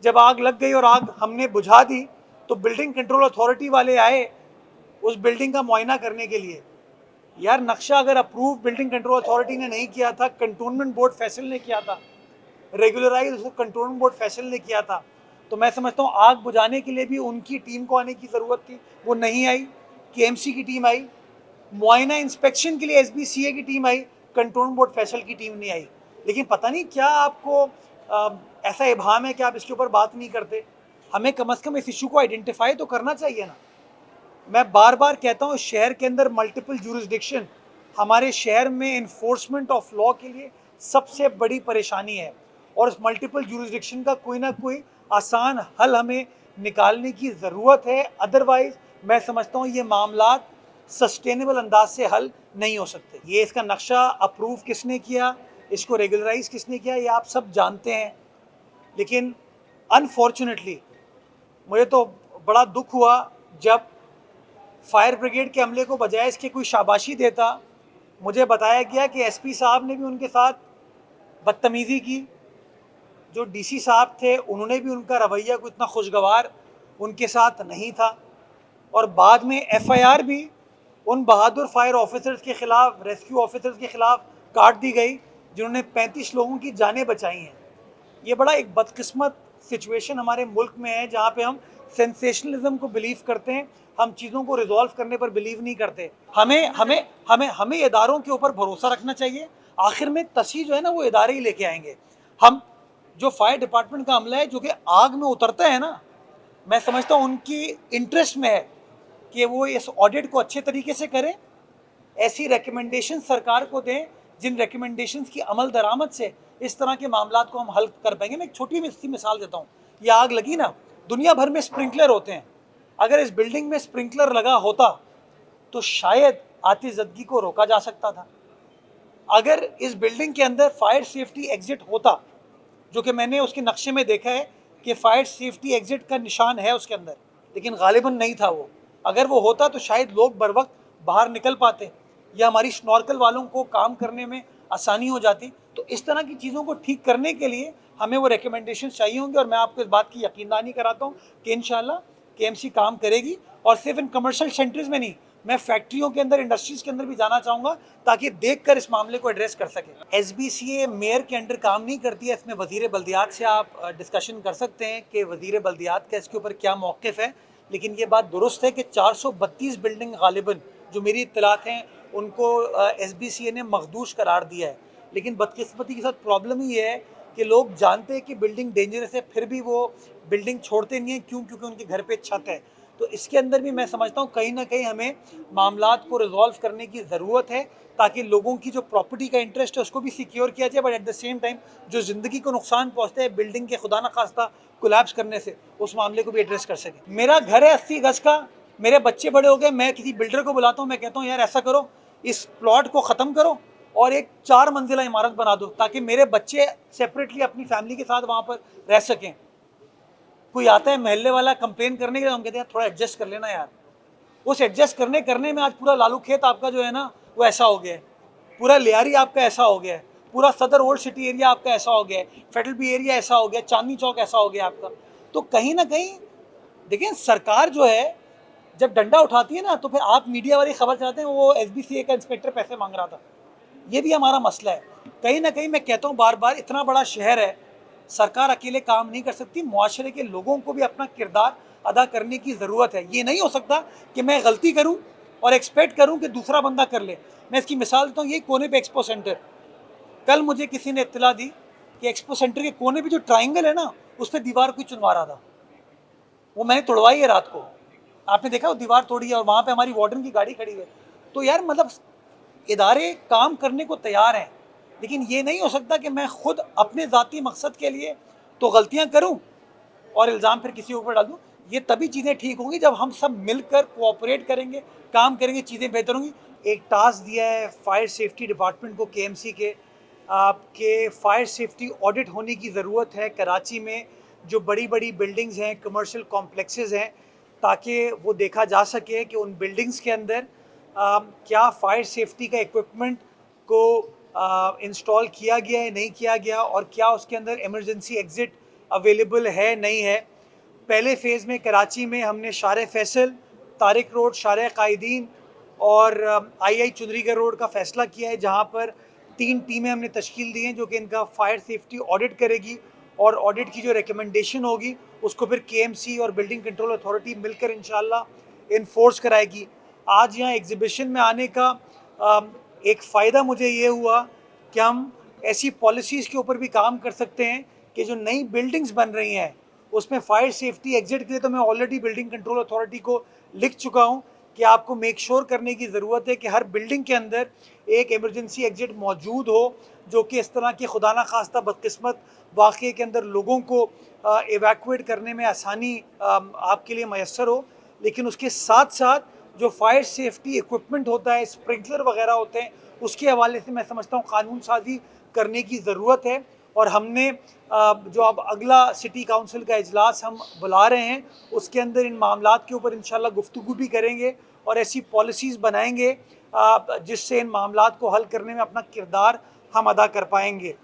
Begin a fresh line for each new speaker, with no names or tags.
जब आग लग गई और आग हमने बुझा दी तो बिल्डिंग कंट्रोल अथॉरिटी वाले आए उस बिल्डिंग का मुआयना करने के लिए। यार नक्शा अगर अप्रूव बिल्डिंग कंट्रोल अथॉरिटी ने नहीं किया था, कंटोनमेंट बोर्ड फैसल ने किया था, रेगुलराइज उसको कंटोनमेंट बोर्ड फैसल ने किया था, तो मैं समझता हूँ आग बुझाने के लिए भी उनकी टीम को आने की ज़रूरत थी, वो नहीं आई। केएमसी की टीम आई, मुआयना इंस्पेक्शन के लिए एसबीसीए की टीम आई, कंटोनमेंट बोर्ड फैसल की टीम नहीं आई। लेकिन पता नहीं क्या आपको ऐसा इबाम है कि आप इसके ऊपर बात नहीं करते। हमें कम से कम इस इशू को आइडेंटिफाई तो करना चाहिए ना। मैं बार बार कहता हूँ शहर के अंदर मल्टीपल जुरिस्डिक्शन हमारे शहर में इन्फोर्समेंट ऑफ लॉ के लिए सबसे बड़ी परेशानी है, और इस मल्टीपल जुरिस्डिक्शन का कोई ना कोई आसान हल हमें निकालने की ज़रूरत है। अदरवाइज मैं समझता हूँ ये मामला सस्टेनेबल अंदाज से हल नहीं हो सकते। ये इसका नक्शा अप्रूव किसने किया, इसको रेगुलराइज किसने किया, ये आप सब जानते हैं। लेकिन अनफॉर्चुनेटली मुझे तो बड़ा दुख हुआ जब फायर ब्रिगेड के अमले को बजाय इसके कोई शाबाशी देता, मुझे बताया गया कि एसपी साहब ने भी उनके साथ बदतमीज़ी की। जो डीसी साहब थे उन्होंने भी उनका रवैया कोई इतना खुशगवार उनके साथ नहीं था, और बाद में एफआईआर भी उन बहादुर फायर ऑफिसर्स के खिलाफ, रेस्क्यू ऑफिसर्स के खिलाफ काट दी गई जिन्होंने 35 लोगों की जानें बचाई हैं। ये बड़ा एक बदकिस्मत सिचुएशन हमारे मुल्क में है जहाँ पे हम सेंसेशनलिज्म को बिलीव करते हैं, हम चीज़ों को रिजॉल्व करने पर बिलीव नहीं करते। हमें हमें हमें हमें इदारों के ऊपर भरोसा रखना चाहिए। आखिर में तसी जो है ना वो इदारे ही लेके आएंगे। हम जो फायर डिपार्टमेंट का अमला है जो कि आग में उतरता है ना, मैं समझता हूँ उनकी इंटरेस्ट में है कि वो इस ऑडिट को अच्छे तरीके से करें, ऐसी रिकमेंडेशन सरकार को दें जिन रिकमेंडेशंस की अमल दरामद से इस तरह के मामला को हम हल कर पाएंगे। मैं एक छोटी सी मिसाल देता हूँ। ये आग लगी ना, दुनिया भर में स्प्रिंकलर होते हैं, अगर इस बिल्डिंग में स्प्रिंकलर लगा होता तो शायद आतिशज़दगी को रोका जा सकता था। अगर इस बिल्डिंग के अंदर फायर सेफ्टी एग्जिट होता, जो कि मैंने उसके नक्शे में देखा है कि फायर सेफ्टी एग्जिट का निशान है उसके अंदर, लेकिन गालिबन नहीं था वो। अगर वो होता तो शायद लोग बर वक्त बाहर निकल पाते या हमारी स्नॉर्कल वालों को काम करने में आसानी हो जाती। तो इस तरह की चीज़ों को ठीक करने के लिए हमें वो रिकमेंडेशन चाहिए होंगे, और मैं आपको इस बात की यकीनदानी कराता हूँ कि इंशाल्लाह केएमसी काम करेगी। और सिर्फ इन कमर्शियल सेंटर्स में नहीं, मैं फैक्ट्रियों के अंदर, इंडस्ट्रीज़ के अंदर भी जाना चाहूँगा ताकि देखकर इस मामले को एड्रेस कर सकें। एसबीसीए मेयर के अंडर काम नहीं करती है, इसमें वज़ीर बल्दियात से आप डिस्कशन कर सकते हैं कि वज़ीर बल्दियात का इसके ऊपर क्या मौक़िफ़ है। लेकिन ये बात दुरुस्त है कि 432 बिल्डिंग गालिबन जो मेरी इत्तलात हैं उनको एसबीसीए ने मखदूश करार दिया है। लेकिन बदकिस्मती के साथ प्रॉब्लम ही है कि लोग जानते हैं कि बिल्डिंग डेंजरस है, फिर भी वो बिल्डिंग छोड़ते नहीं हैं। क्यों? क्योंकि उनके घर पे छत है। तो इसके अंदर भी मैं समझता हूँ कहीं ना कहीं हमें मामलात को रिजॉल्व करने की ज़रूरत है ताकि लोगों की जो प्रॉपर्टी का इंटरेस्ट है उसको भी सिक्योर किया जाए, but at the same time जो ज़िंदगी को नुकसान पहुँचता है बिल्डिंग के खुदा न खास्ता कोलैप्स करने से, उस मामले को भी एड्रेस कर सके। मेरा घर है 80 गज का, मेरे बच्चे बड़े हो गए, मैं किसी बिल्डर को बुलाता हूँ, मैं कहता हूँ यार ऐसा करो, इस प्लॉट को ख़त्म करो और एक 4 मंजिला इमारत बना दो ताकि मेरे बच्चे सेपरेटली अपनी फैमिली के साथ वहाँ पर रह सकें। कोई आता है महल्ले वाला कंप्लेन करने के लिए, हम कहते हैं थोड़ा एडजस्ट कर लेना यार। उस एडजस्ट करने में आज पूरा लालू खेत आपका जो है ना वो ऐसा हो गया है, पूरा लियारी आपका ऐसा हो गया है, पूरा सदर ओल्ड सिटी एरिया आपका ऐसा हो गया है, फेडरल बी एरिया ऐसा हो गया, चांदनी चौक ऐसा हो गया आपका। तो कहीं ना कहीं देखिए सरकार जो है जब डंडा उठाती है ना तो फिर आप मीडिया वाली खबर चलाते हैं वो एसबीसीए का इंस्पेक्टर पैसे मांग रहा था। ये भी हमारा मसला है। कहीं ना कहीं मैं कहता हूँ बार बार, इतना बड़ा शहर है, सरकार अकेले काम नहीं कर सकती, मुआशरे के लोगों को भी अपना किरदार अदा करने की ज़रूरत है। ये नहीं हो सकता कि मैं गलती करूं और एक्सपेक्ट करूं कि दूसरा बंदा कर ले। मैं इसकी मिसाल देता हूँ, यही कोने पे एक्सपो सेंटर, कल मुझे किसी ने इत्तला दी कि एक्सपो सेंटर के कोने पे जो ट्राइंगल है ना उस पर दीवार कोई चुनवा रहा था। वो मैंने तोड़वाई है रात को, आपने देखा वो दीवार तोड़ी है, और वहाँ पर हमारी वार्डन की गाड़ी खड़ी है। तो यार मतलब इदारे काम करने को तैयार हैं, लेकिन ये नहीं हो सकता कि मैं खुद अपने ज़ाती मकसद के लिए तो गलतियां करूं और इल्ज़ाम फिर किसी ऊपर डाल दूं। ये तभी चीज़ें ठीक होंगी जब हम सब मिलकर कोऑपरेट करेंगे, काम करेंगे, चीज़ें बेहतर होंगी। एक टास्क दिया है फायर सेफ्टी डिपार्टमेंट को केएमसी के, आपके फायर सेफ्टी ऑडिट होने की ज़रूरत है कराची में जो बड़ी बड़ी बिल्डिंग्स हैं, कमर्शियल कॉम्प्लेक्सेस हैं, ताकि वो देखा जा सके कि उन बिल्डिंग्स के अंदर क्या फायर सेफ्टी का इक्विपमेंट को इंस्टॉल किया गया है, नहीं किया गया, और क्या उसके अंदर इमरजेंसी एग्ज़िट अवेलेबल है नहीं है। पहले फेज़ में कराची में हमने शार फैसल, तारिक रोड, शार कायदीन और आई चुंदरीगढ़ रोड का फ़ैसला किया है, जहाँ पर 3 टीमें हमने तश्कील दी हैं जो कि इनका फायर सेफ्टी ऑडिट करेगी और ऑडिट की जो रिकमेंडेशन होगी उसको फिर केएमसी और बिल्डिंग कंट्रोल अथॉरिटी मिलकर इंशाल्लाह इन्फोर्स कराएगी। आज यहाँ एग्जीबिशन में आने का एक फ़ायदा मुझे ये हुआ कि हम ऐसी पॉलिसीज़ के ऊपर भी काम कर सकते हैं कि जो नई बिल्डिंग्स बन रही हैं उसमें फायर सेफ्टी एग्जिट के लिए तो मैं ऑलरेडी बिल्डिंग कंट्रोल अथॉरिटी को लिख चुका हूँ कि आपको मेक श्योर करने की ज़रूरत है कि हर बिल्डिंग के अंदर एक इमरजेंसी एग्जिट मौजूद हो, जो कि इस तरह की खुदा ना खास्ता बदकिस्मत वाक़े के अंदर लोगों को एवैक्यूएट करने में आसानी आपके लिए मैसर हो। लेकिन उसके साथ साथ जो फायर सेफ्टी इक्विपमेंट होता है, स्प्रिंकलर वगैरह होते हैं, उसके हवाले से मैं समझता हूँ कानून साजी करने की ज़रूरत है। और हमने जो अब अगला सिटी काउंसिल का इजलास हम बुला रहे हैं उसके अंदर इन मामलात के ऊपर इंशाल्लाह गुफ्तगू भी करेंगे और ऐसी पॉलिसीज़ बनाएंगे जिससे इन मामलात को हल करने में अपना किरदार हम अदा कर पाएंगे।